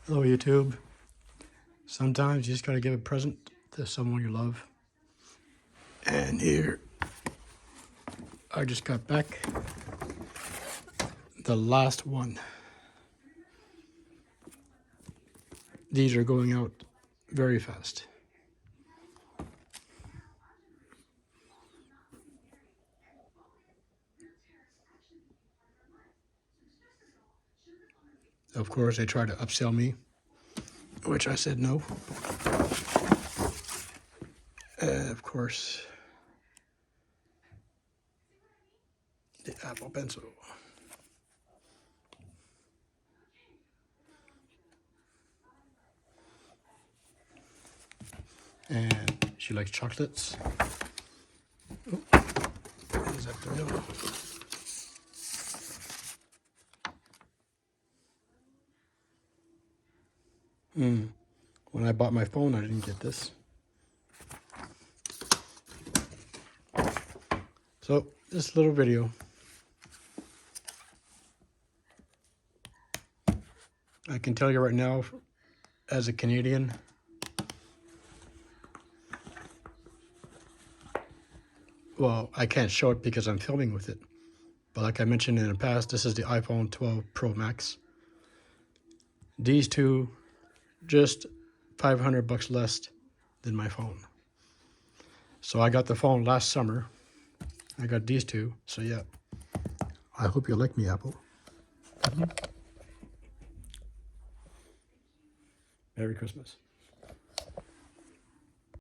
Hello, YouTube. Sometimes you just gotta give a present to someone you love. And here, I just got back the last one. These are going out very fast. Of course, they tried to upsell me, which I said no. Of course, the Apple Pencil. And she likes chocolates. Oh, is that the real? When I bought my phone, I didn't get this. So, this little video, I can tell you right now, as a Canadian, well, I can't show it because I'm filming with it. But like I mentioned in the past, this is the iPhone 12 Pro Max. These two, just $500 less than my phone. So I got the phone last summer. I got these two. So yeah, I hope you like me, Apple. Merry Christmas.